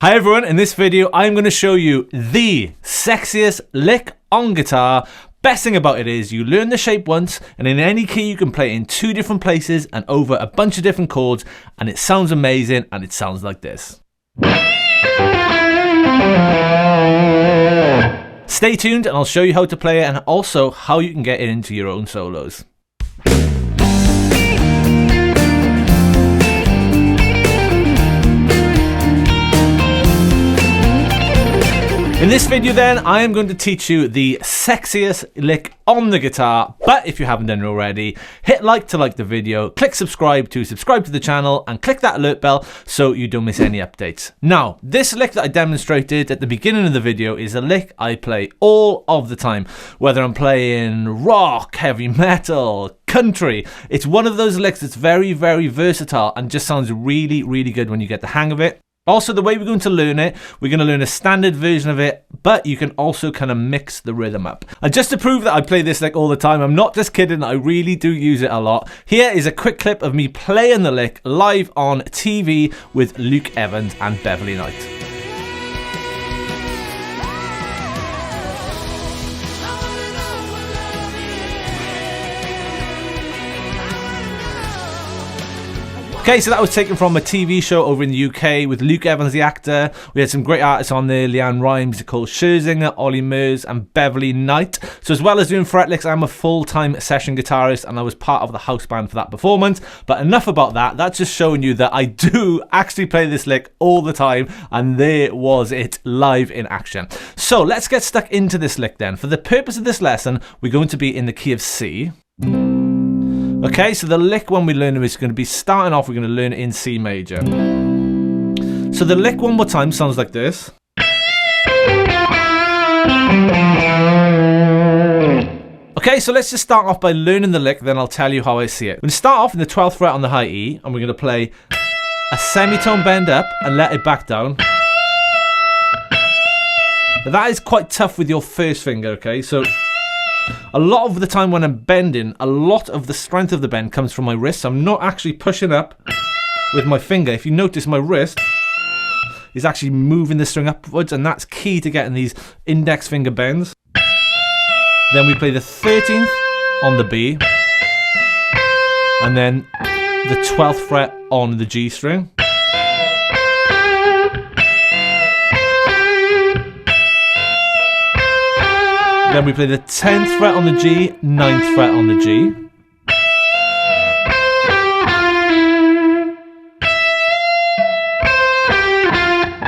Hi everyone, in this video I'm going to show you the sexiest lick on guitar. Best thing about it is you learn the shape once and in any key you can play it in 2 different places and over a bunch of different chords, and it sounds amazing, and it sounds like this. Stay tuned and I'll show you how to play it and also how you can get it into your own solos. In this video then, I am going to teach you the sexiest lick on the guitar, but if you haven't done it already, hit like to like the video, click subscribe to the channel, and click that alert bell so you don't miss any updates. Now, this lick that I demonstrated at the beginning of the video is a lick I play all of the time, whether I'm playing rock, heavy metal, country. It's one of those licks that's very, very versatile and just sounds really, really good when you get the hang of it. Also, the way we're going to learn it, we're going to learn a standard version of it, but you can also kind of mix the rhythm up. And just to prove that I play this lick all the time, I'm not just kidding, I really do use it a lot. Here is a quick clip of me playing the lick live on TV with Luke Evans and Beverly Knight. Okay, so that was taken from a TV show over in the UK with Luke Evans, the actor. We had some great artists on there, Leanne Rimes, Nicole Scherzinger, Ollie Murs, and Beverly Knight. So as well as doing Fretlix, I'm a full-time session guitarist, and I was part of the house band for that performance. But enough about that. That's just showing you that I do actually play this lick all the time, and there was it live in action. So let's get stuck into this lick then. For the purpose of this lesson, we're going to be in the key of C. Okay, so the lick when we learn it is going to be starting off, we're going to learn it in C major. So the lick one more time sounds like this. Okay, so let's just start off by learning the lick, then I'll tell you how I see it. We're going to start off in the 12th fret on the high E, and we're going to play a semitone bend up and let it back down. Now that is quite tough with your first finger, okay? So a lot of the time when I'm bending, a lot of the strength of the bend comes from my wrist. I'm not actually pushing up with my finger. If you notice, my wrist is actually moving the string upwards, and that's key to getting these index finger bends. Then we play the 13th on the B, and then the 12th fret on the G string. Then we play the 10th fret on the G, 9th fret on the G.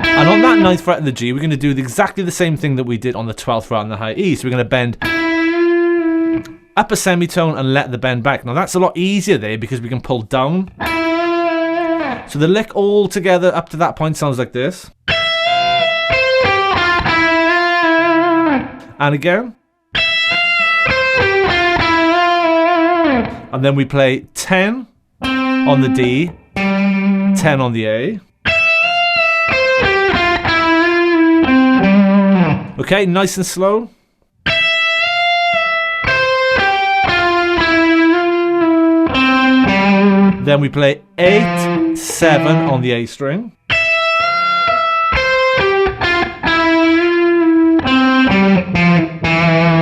And on that 9th fret of the G, we're going to do exactly the same thing that we did on the 12th fret on the high E. So we're going to bend up a semitone and let the bend back. Now that's a lot easier there because we can pull down. So the lick all together up to that point sounds like this. And again. And then we play 10 on the D, 10 on the A. Okay, nice and slow. Then we play 8, 7 on the A string.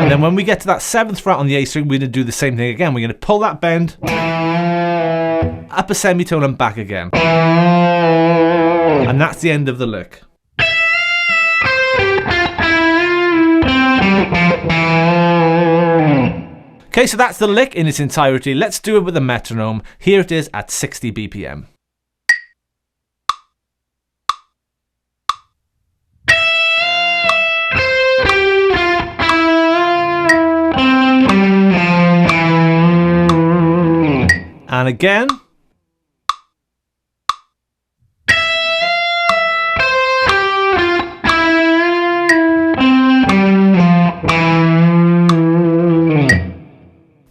And then when we get to that 7th fret on the A string, we're going to do the same thing again. We're going to pull that bend, up a semitone and back again. And that's the end of the lick. Okay, so that's the lick in its entirety. Let's do it with a metronome. Here it is at 60 BPM. And again.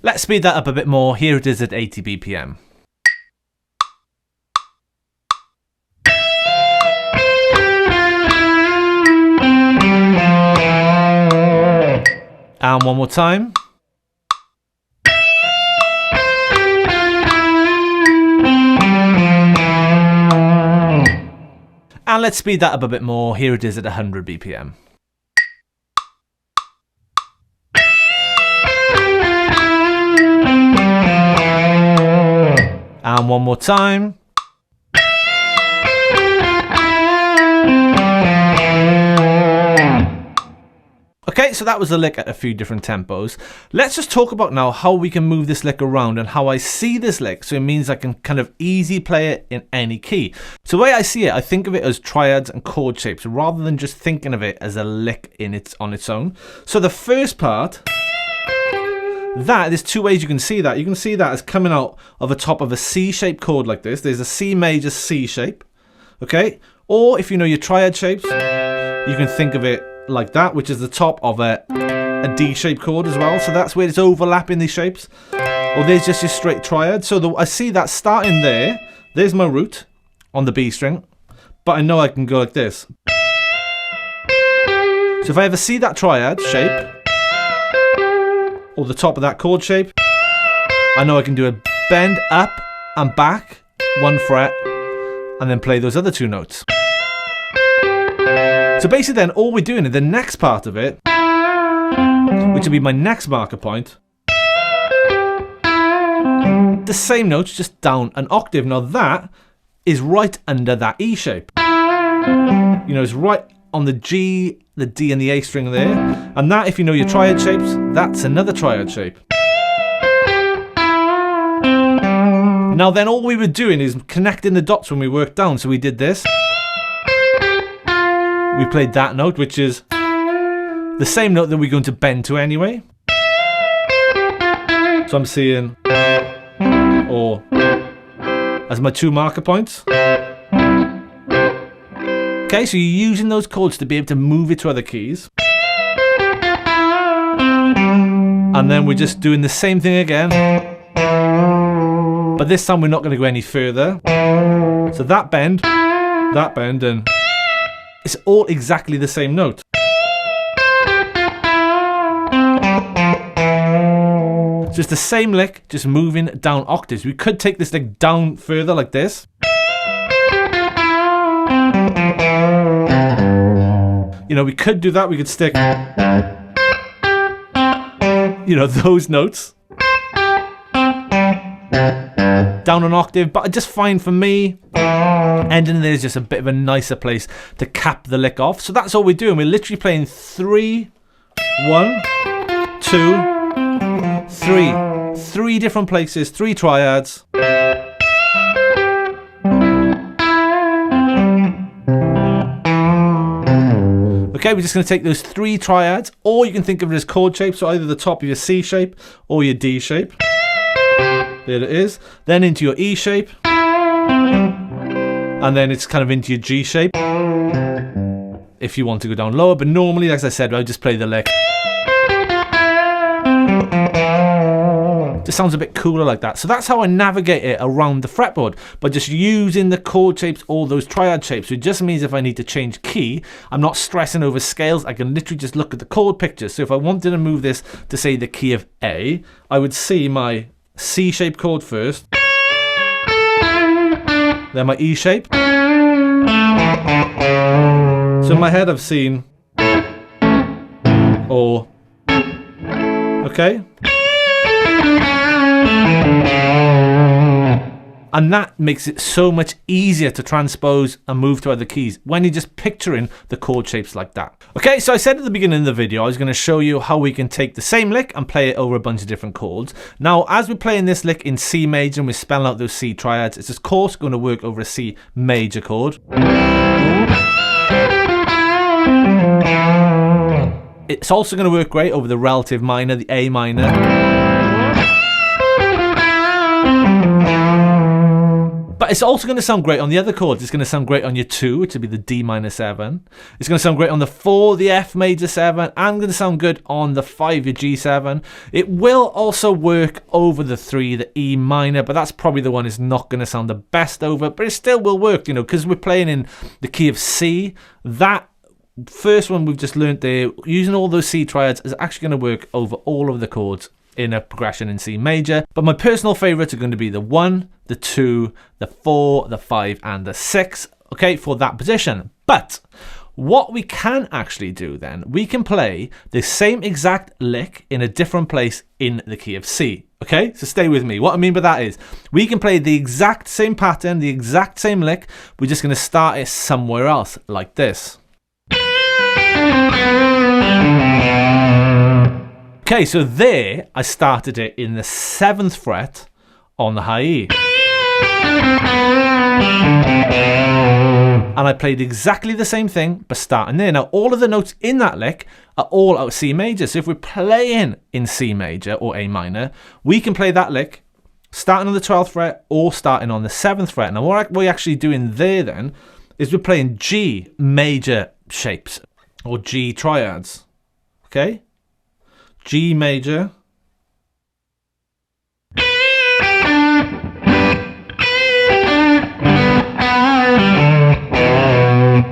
Let's speed that up a bit more. Here it is at 80 BPM. And one more time. And let's speed that up a bit more. Here it is at 100 BPM. And one more time. Okay, so that was the lick at a few different tempos. Let's just talk about now how we can move this lick around and how I see this lick, so it means I can kind of easy play it in any key. So the way I see it, I think of it as triads and chord shapes rather than just thinking of it as a lick on its own. So the first part, there's two ways you can see that. You can see that as coming out of the top of a C-shaped chord like this. There's a C major C shape, okay? Or if you know your triad shapes, you can think of it like that, which is the top of a D-shaped chord as well. So that's where it's overlapping these shapes. Or there's just your straight triad. So I see that starting there. There's my root on the B string, but I know I can go like this. So if I ever see that triad shape, or the top of that chord shape, I know I can do a bend up and back, 1 fret, and then play those other 2 notes. So basically then all we're doing in the next part of it, which will be my next marker point, the same notes just down an octave. Now that is right under that E shape. You know, it's right on the G, the D and the A string there. And that, if you know your triad shapes, that's another triad shape. Now then all we were doing is connecting the dots when we worked down. So we did this. We played that note, which is the same note that we're going to bend to anyway. So I'm seeing or as my 2 marker points. Okay, so you're using those chords to be able to move it to other keys. And then we're just doing the same thing again. But this time we're not going to go any further. So that bend, and it's all exactly the same note. So it's the same lick, just moving down octaves. We could take this lick down further like this. You know, we could do that. We could stick, you know, those notes down an octave. But I just find for me, ending there is just a bit of a nicer place to cap the lick off. So that's all we're doing. We're literally playing 3, 1, 2, 3. 3 different places, 3 triads. Okay, we're just going to take those 3 triads, or you can think of it as chord shapes, so either the top of your C shape or your D shape. There it is. Then into your E shape. And then it's kind of into your G shape. If you want to go down lower, but normally, as I said, I just play the lick. Just sounds a bit cooler like that. So that's how I navigate it around the fretboard, by just using the chord shapes or those triad shapes. So it just means if I need to change key, I'm not stressing over scales. I can literally just look at the chord picture. So if I wanted to move this to, say, the key of A, I would see my C-shaped chord first, then my E shape. So in my head I've seen or, okay? And that makes it so much easier to transpose and move to other keys when you're just picturing the chord shapes like that. Okay, so I said at the beginning of the video I was going to show you how we can take the same lick and play it over a bunch of different chords. Now, as we're playing this lick in C major and we're spelling out those C triads, it's of course going to work over a C major chord. It's also going to work great over the relative minor, the A minor. But it's also going to sound great on the other chords. It's going to sound great on your 2, which would be the D minor 7. It's going to sound great on the 4, the F major 7. And going to sound good on the 5, your G7. It will also work over the 3, the E minor, but that's probably the one it's not going to sound the best over. But it still will work, you know, because we're playing in the key of C. That first one we've just learned there, using all those C triads, is actually going to work over all of the chords in a progression in C major. But my personal favorites are going to be the 1, the 2, the 4, the 5 and the 6. okay, for that position. But what we can actually do then, we can play the same exact lick in a different place in the key of C. Okay, so stay with me. What I mean by that is we can play the exact same pattern, the exact same lick. We're just going to start it somewhere else, like this. Okay, so there I started it in the 7th fret on the high E. And I played exactly the same thing, but starting there. Now, all of the notes in that lick are all out of C major. So if we're playing in C major or A minor, we can play that lick starting on the 12th fret or starting on the 7th fret. Now, what we're actually doing there then is we're playing G major shapes or G triads. Okay? G major.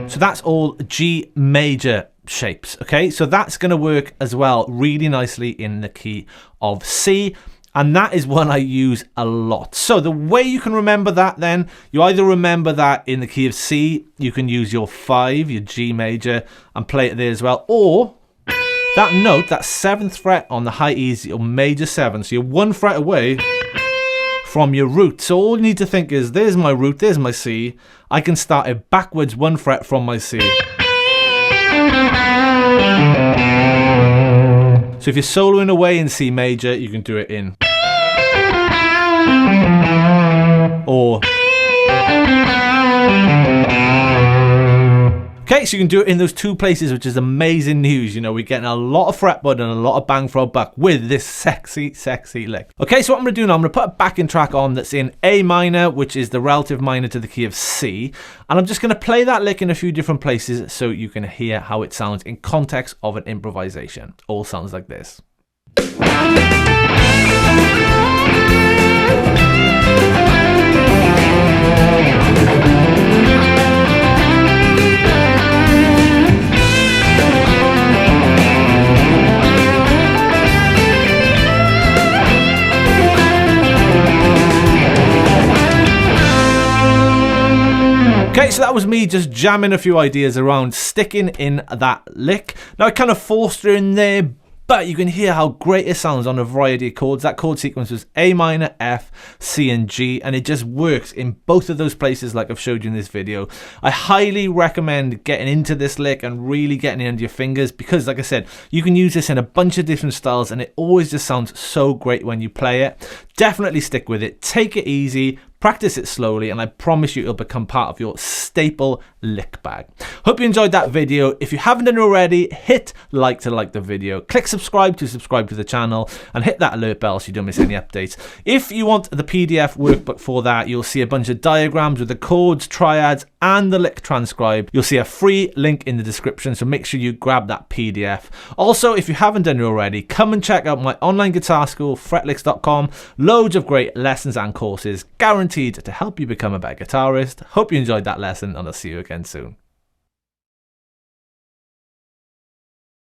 So that's all G major shapes, okay? So that's going to work as well really nicely in the key of C, and that is one I use a lot. So the way you can remember that then, you either remember that in the key of C, you can use your 5, your G major, and play it there as well, or that note, that 7th fret on the high E is your major 7, so you're 1 fret away from your root. So all you need to think is, there's my root, there's my C. I can start it backwards 1 fret from my C. So if you're soloing away in C major, you can do it in. Or. Okay, so you can do it in those two places, which is amazing news. You know, we're getting a lot of fretboard and a lot of bang for our buck with this sexy lick. Okay, so what I'm going to do now, I'm going to put a backing track on that's in A minor, which is the relative minor to the key of C. And I'm just going to play that lick in a few different places so you can hear how it sounds in context of an improvisation. All sounds like this. Okay, so that was me just jamming a few ideas around, sticking in that lick. Now I kind of forced her in there, but you can hear how great it sounds on a variety of chords. That chord sequence was A minor, F, C, and G, and it just works in both of those places like I've showed you in this video. I highly recommend getting into this lick and really getting it under your fingers because, like I said, you can use this in a bunch of different styles and it always just sounds so great when you play it. Definitely stick with it. Take it easy. Practice it slowly, and I promise you it'll become part of your staple lick bag. Hope you enjoyed that video. If you haven't done already, hit like to like the video. Click subscribe to the channel, and hit that alert bell so you don't miss any updates. If you want the PDF workbook for that, you'll see a bunch of diagrams with the chords, triads, and the lick transcribed. You'll see a free link in the description, so make sure you grab that PDF. Also, if you haven't done it already, come and check out my online guitar school, fretlix.com. Loads of great lessons and courses guaranteed to help you become a better guitarist. Hope you enjoyed that lesson, and I'll see you again soon.